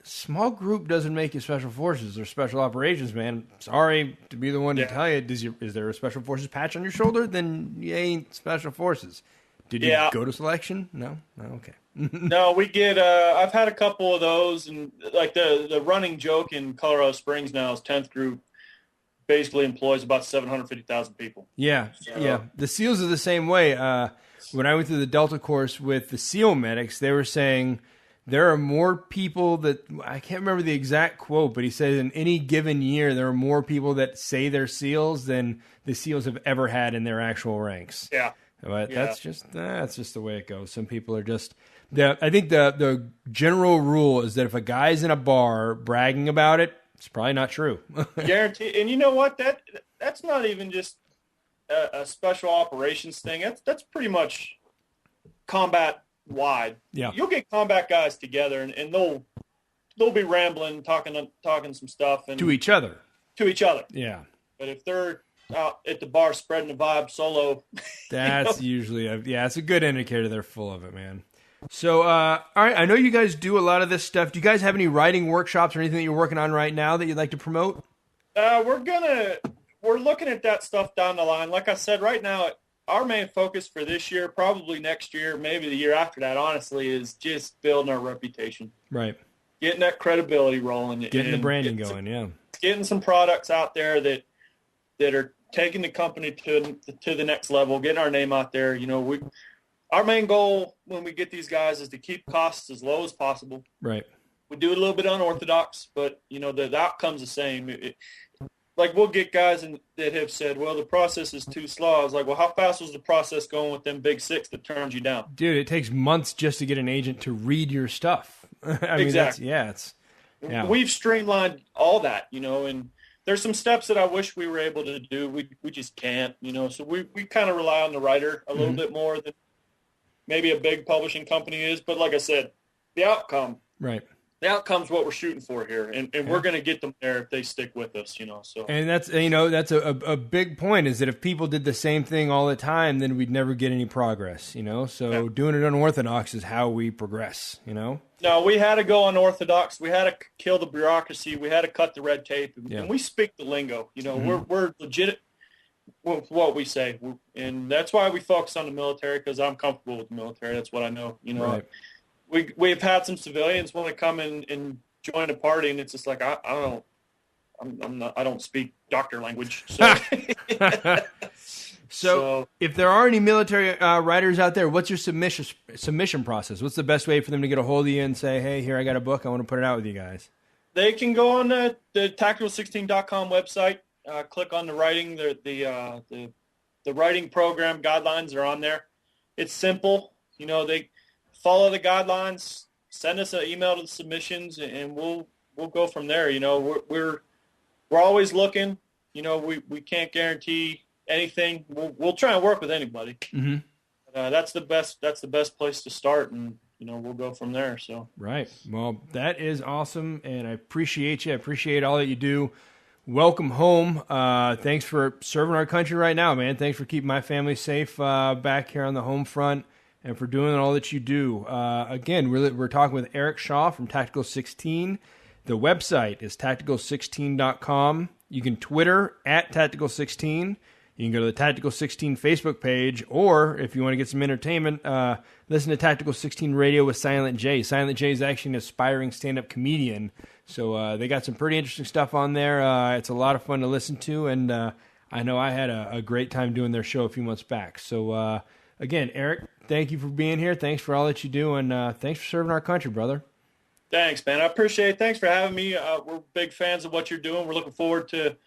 "Small group doesn't make you Special Forces or Special Operations, man. Sorry to be the one to tell you. Is there a Special Forces patch on your shoulder? Then you ain't Special Forces." Did you go to selection? No, okay. No, we get. I've had a couple of those, and like the running joke in Colorado Springs now is 10th Group basically employs about 750,000 people. Yeah, yeah. The SEALs are the same way. When I went through the Delta course with the SEAL medics, they were saying there are more people that I can't remember the exact quote, but he said in any given year there are more people that say they're SEALs than the SEALs have ever had in their actual ranks. Yeah. But that's just the way it goes. Some people are just. I think the general rule is that if a guy's in a bar bragging about it, it's probably not true. Guaranteed. And you know what? That's not even just a special operations thing. That's pretty much combat wide. Yeah. You'll get combat guys together, and they'll be rambling, talking some stuff, and to each other. Yeah. But if they're out at the bar spreading the vibe solo, that's usually it's a good indicator they're full of it, man. So all right, I know you guys do a lot of this stuff. Do you guys have any writing workshops or anything that you're working on right now that you'd like to promote? We're looking at that stuff down the line. Like I said, right now our main focus for this year, probably next year, maybe the year after that, honestly, is just building our reputation, right? Getting that credibility rolling, getting the branding going, getting some products out there that are taking the company to the next level, getting our name out there. Our main goal when we get these guys is to keep costs as low as possible. Right. We do a little bit unorthodox, but the outcome's the same. Like we'll get guys that have said, well, the process is too slow. I was like, well, how fast was the process going with them big six that turns you down? Dude, it takes months just to get an agent to read your stuff. I mean, exactly. We've streamlined all that, and there's some steps that I wish we were able to do. We just can't, so we kind of rely on the writer a little bit more than maybe a big publishing company is. But like I said, the outcome, right? the outcome's what we're shooting for here, and we're going to get them there if they stick with us, So, and that's a big point, is that if people did the same thing all the time, then we'd never get any progress, So doing it unorthodox is how we progress, No, we had to go unorthodox. We had to kill the bureaucracy. We had to cut the red tape, and we speak the lingo. We're legit with what we say, and that's why we focus on the military, because I'm comfortable with the military. That's what I know. Right. We've had some civilians want to come and join a party, and it's just like I don't speak doctor language. So. So if there are any military writers out there, what's your submission process? What's the best way for them to get a hold of you and say, hey, here, I got a book, I want to put it out with you guys? They can go on the tactical16.com website, click on the writing. The writing program guidelines are on there. It's simple. They follow the guidelines, send us an email to the submissions, and we'll go from there. We're always looking. We can't guarantee anything. We'll try and work with anybody. Mm-hmm. That's the best place to start, and we'll go from there. So right. Well, that is awesome, and I appreciate you. I appreciate all that you do. Welcome home. Thanks for serving our country right now, man. Thanks for keeping my family safe back here on the home front, and for doing all that you do. Again, we're talking with Erik Shaw from Tactical 16. The website is tactical16.com. You can Twitter at Tactical16. You can go to the Tactical 16 Facebook page, or if you want to get some entertainment, listen to Tactical 16 Radio with Silent J. Silent J is actually an aspiring stand-up comedian, so they got some pretty interesting stuff on there. It's a lot of fun to listen to, and I know I had a great time doing their show a few months back. So, again, Erik, thank you for being here. Thanks for all that you do, and thanks for serving our country, brother. Thanks, man. I appreciate it. Thanks for having me. We're big fans of what you're doing. We're looking forward to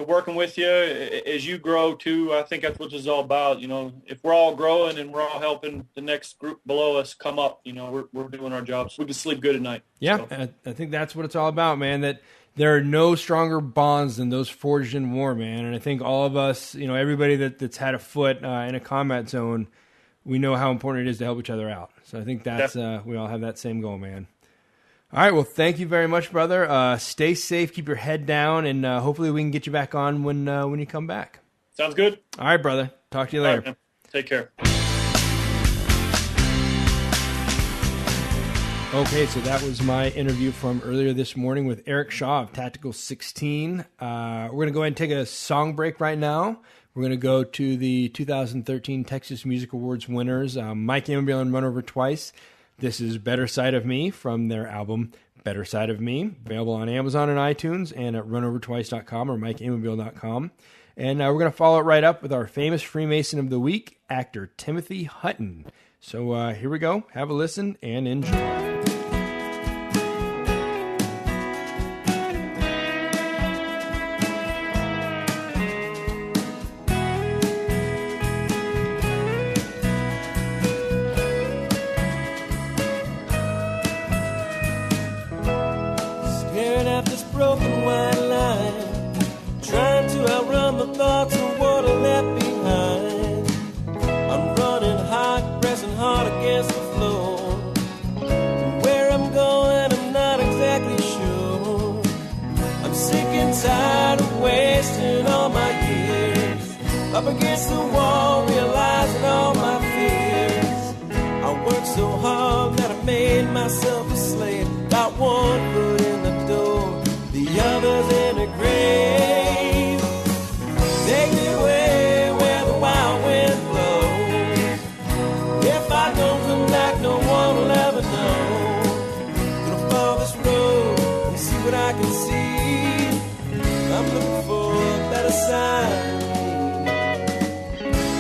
working with you as you grow too. I think that's what this is all about. If we're all growing and we're all helping the next group below us come up, we're doing our jobs. We can sleep good at night. Yeah, so. I think that's what it's all about, man. That there are no stronger bonds than those forged in war, man. And I think all of us, everybody that's had a foot in a combat zone, we know how important it is to help each other out. So I think that's we all have that same goal, man. All right, well, thank you very much, brother. Stay safe, keep your head down, and hopefully we can get you back on when you come back. Sounds good. All right, brother. Talk to you later. All right, take care. Okay, so that was my interview from earlier this morning with Erik Shaw of Tactical 16. We're going to go ahead and take a song break right now. We're going to go to the 2013 Texas Music Awards winners, Mike Amabile and Run Over Twice. This is Better Side of Me from their album Better Side of Me, available on Amazon and iTunes and at runovertwice.com or mikeamabile.com. And we're going to follow it right up with our famous Freemason of the week, actor Timothy Hutton. So here we go. Have a listen and enjoy. Broken white line, trying to outrun the thoughts of what I left behind. I'm running hot, pressing hard against the floor. And where I'm going, I'm not exactly sure. I'm sick and tired of wasting all my years up against the wall, realizing all my fears. I worked so hard that I made myself a slave. Got one foot in the door, the other's in a grave. Take me away where the wild wind blows. If I don't come back, no one will ever know. Gonna follow this road and see what I can see. I'm looking for a better side of me.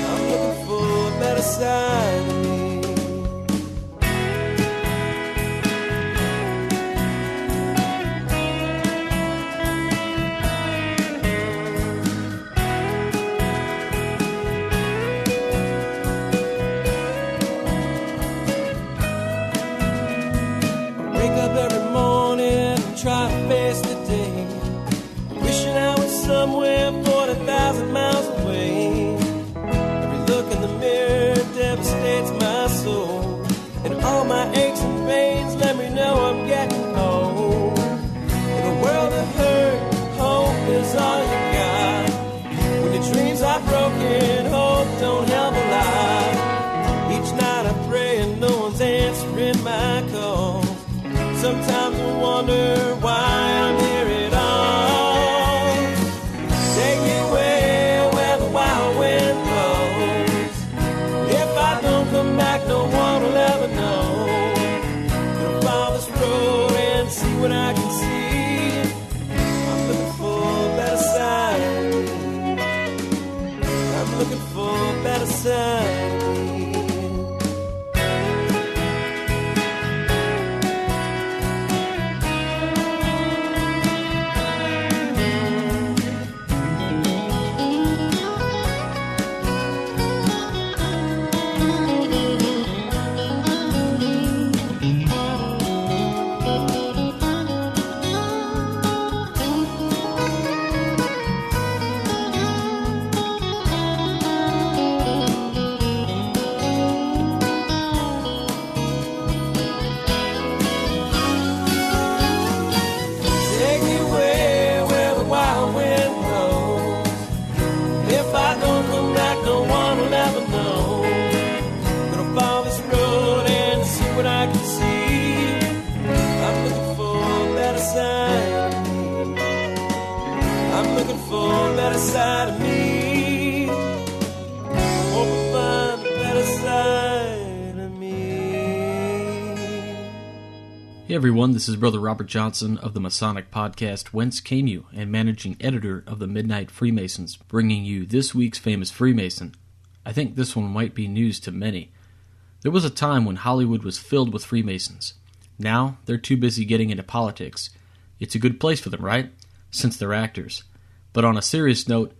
I'm looking for a better side of me. for a better side of me. Side of me, hope I find a better side of me. Hey everyone, this is Brother Robert Johnson of the Masonic podcast Whence Came You, and managing editor of the Midnight Freemasons, bringing you this week's Famous Freemason. I think this one might be news to many. There was a time when Hollywood was filled with Freemasons. Now, they're too busy getting into politics. It's a good place for them, right? Since they're actors. But on a serious note,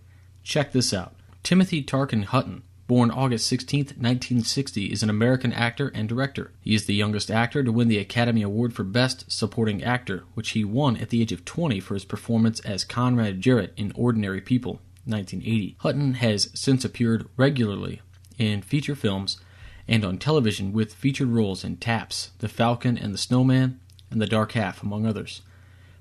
check this out. Timothy Hutton, born August 16, 1960, is an American actor and director. He is the youngest actor to win the Academy Award for Best Supporting Actor, which he won at the age of 20 for his performance as Conrad Jarrett in Ordinary People, 1980. Hutton has since appeared regularly in feature films and on television with featured roles in Taps, The Falcon and the Snowman, and The Dark Half, among others.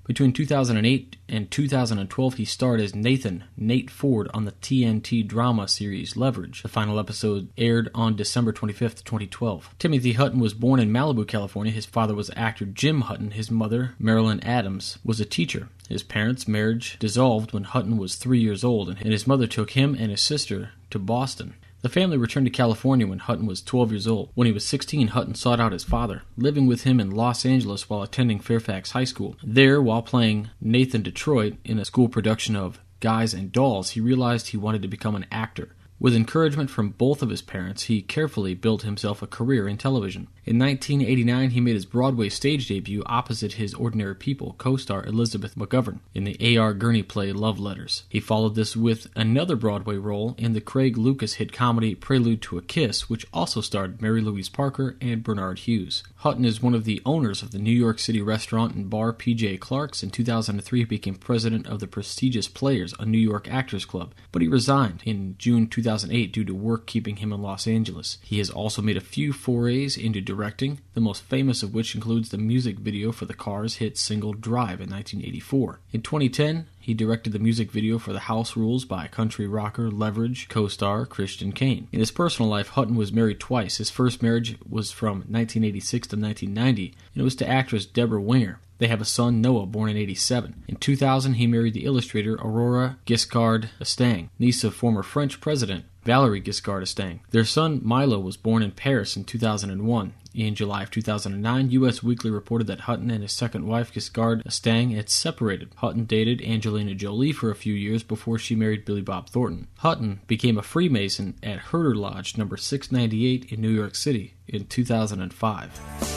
Between 2008 and 2012, he starred as Nate Ford on the TNT drama series Leverage. The final episode aired on December 25, 2012. Timothy Hutton was born in Malibu, California. His father was actor Jim Hutton. His mother, Marilyn Adams, was a teacher. His parents' marriage dissolved when Hutton was 3 years old, and his mother took him and his sister to Boston. The family returned to California when Hutton was 12 years old. When he was 16, Hutton sought out his father, living with him in Los Angeles while attending Fairfax High School. There, while playing Nathan Detroit in a school production of Guys and Dolls, he realized he wanted to become an actor. With encouragement from both of his parents, he carefully built himself a career in television. In 1989, he made his Broadway stage debut opposite his Ordinary People co-star Elizabeth McGovern in the A.R. Gurney play Love Letters. He followed this with another Broadway role in the Craig Lucas hit comedy Prelude to a Kiss, which also starred Mary Louise Parker and Bernard Hughes. Hutton is one of the owners of the New York City restaurant and bar P.J. Clark's. In 2003, he became president of the prestigious Players, a New York actors club, but he resigned in June 2008 due to work keeping him in Los Angeles. He has also made a few forays into directing, the most famous of which includes the music video for the Cars hit single Drive in 1984. In 2010, he directed the music video for The House Rules by country rocker Leverage co-star Christian Kane. In his personal life, Hutton was married twice. His first marriage was from 1986 to 1990, and it was to actress Deborah Winger. They have a son, Noah, born in 1987. In 2000, he married the illustrator Aurora Giscard d'Estaing, niece of former French President Valéry Giscard d'Estaing. Their son, Milo, was born in Paris in 2001. In July of 2009, U.S. Weekly reported that Hutton and his second wife, Giscard d'Estaing, had separated. Hutton dated Angelina Jolie for a few years before she married Billy Bob Thornton. Hutton became a Freemason at Herder Lodge number 698 in New York City in 2005.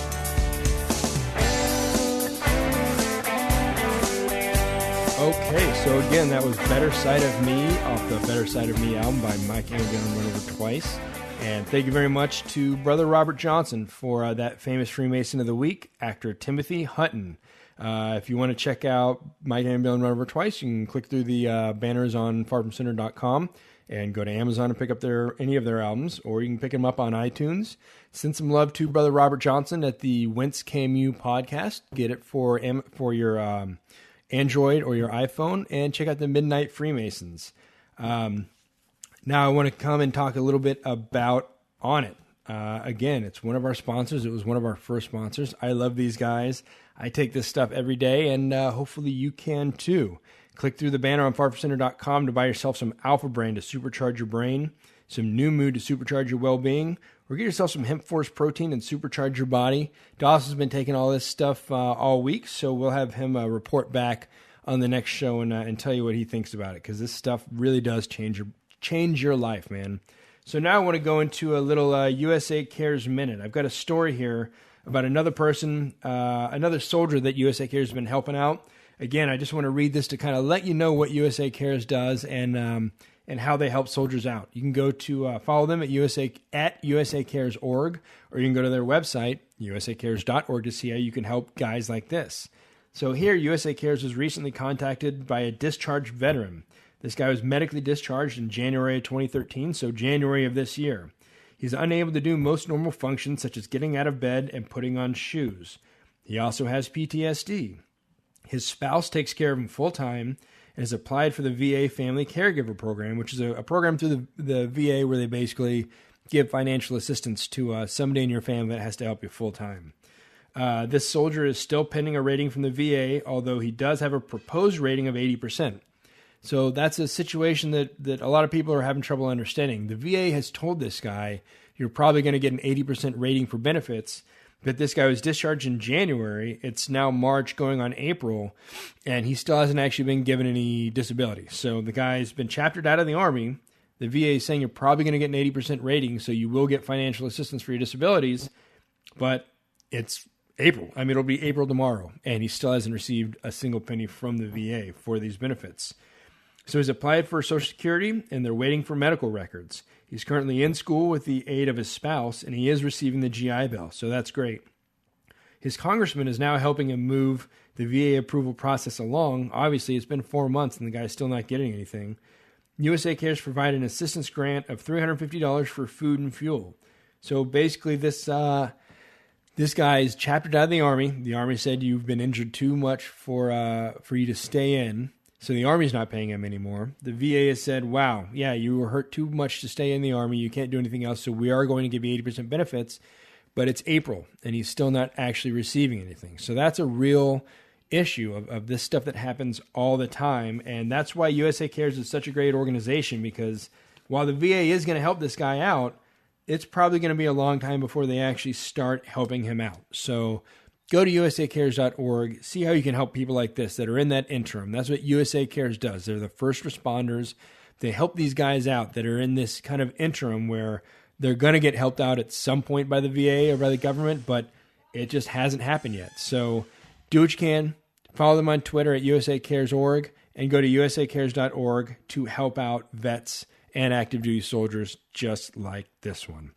Okay, so again, that was Better Side of Me off the Better Side of Me album by Mike Amabile and Run Over Twice. And thank you very much to Brother Robert Johnson for that Famous Freemason of the Week, actor Timothy Hutton. If you want to check out Mike Amabile and Run Over Twice, you can click through the banners on farfromcenter.com and go to Amazon and pick up any of their albums, or you can pick them up on iTunes. Send some love to Brother Robert Johnson at the Whence Came You podcast. Get it for your Android or your iPhone, and check out the Midnight Freemasons. Now I want to come and talk a little bit about On It. Again, it's one of our sponsors. It was one of our first sponsors. I love these guys. I take this stuff every day, and hopefully you can too. Click through the banner on farfromcenter.com to buy yourself some Alpha Brain to supercharge your brain, some New Mood to supercharge your well-being, or get yourself some Hemp Force protein and supercharge your body. Dawson's been taking all this stuff all week, so we'll have him report back on the next show and tell you what he thinks about it, because this stuff really does change change your life, man. So now I want to go into a little USA Cares Minute. I've got a story here about another person, another soldier that USA Cares has been helping out. Again, I just want to read this to kind of let you know what USA Cares does and how they help soldiers out. You can go to follow them at USACares.org, or you can go to their website, usacares.org, to see how you can help guys like this. So here, USA Cares was recently contacted by a discharged veteran. This guy was medically discharged in January of 2013, so January of this year. He's unable to do most normal functions, such as getting out of bed and putting on shoes. He also has PTSD. His spouse takes care of him full-time and has applied for the VA Family Caregiver Program, which is a program through the VA where they basically give financial assistance to somebody in your family that has to help you full-time. This soldier is still pending a rating from the VA, although he does have a proposed rating of 80%. So that's a situation that a lot of people are having trouble understanding. The VA has told this guy, you're probably going to get an 80% rating for benefits, but this guy was discharged in January. It's now March going on April, and he still hasn't actually been given any disability. So the guy's been chaptered out of the Army. The VA is saying you're probably going to get an 80% rating, so you will get financial assistance for your disabilities, but it's April. I mean, it'll be April tomorrow, and he still hasn't received a single penny from the VA for these benefits. So he's applied for Social Security, and they're waiting for medical records. He's currently in school with the aid of his spouse, and he is receiving the GI Bill, so that's great. His congressman is now helping him move the VA approval process along. Obviously, it's been 4 months, and the guy's still not getting anything. USA Cares provided an assistance grant of $350 for food and fuel. So basically, this guy is chaptered out of the Army. The Army said you've been injured too much for you to stay in. So the Army's not paying him anymore. The VA has said, wow, yeah, you were hurt too much to stay in the Army. You can't do anything else, so we are going to give you 80% benefits. But it's April, and he's still not actually receiving anything. So that's a real issue of this stuff that happens all the time. And that's why USA Cares is such a great organization, because while the VA is going to help this guy out, it's probably going to be a long time before they actually start helping him out. So go to usacares.org, see how you can help people like this that are in that interim. That's what USA Cares does. They're the first responders. They help these guys out that are in this kind of interim where they're going to get helped out at some point by the VA or by the government, but it just hasn't happened yet. So do what you can. Follow them on Twitter at usacares.org and go to usacares.org to help out vets and active duty soldiers just like this one.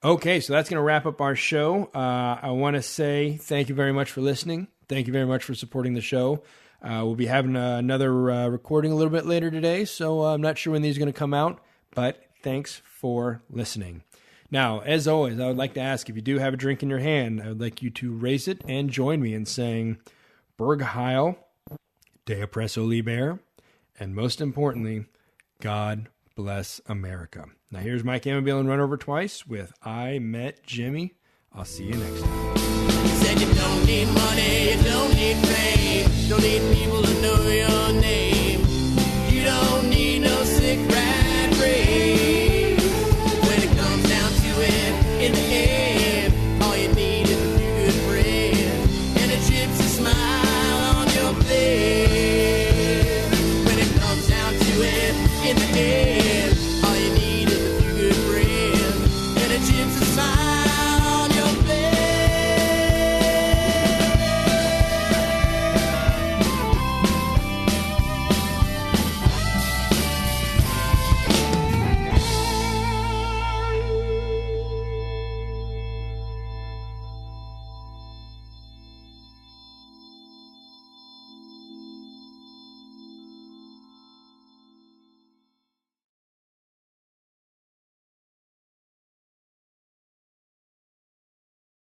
Okay, so that's going to wrap up our show. I want to say thank you very much for listening. Thank you very much for supporting the show. We'll be having another recording a little bit later today, so I'm not sure when these are going to come out, but thanks for listening. Now, as always, I would like to ask, if you do have a drink in your hand, I would like you to raise it and join me in saying, Berg Heil, De Oppresso Liber, and most importantly, God bless America. Now here's Mike Amabile and Run Over Twice with I Met Jimmy. I'll see you next time. You said you don't need money, you don't need fame, don't need people to know your name. You don't need no sick rap.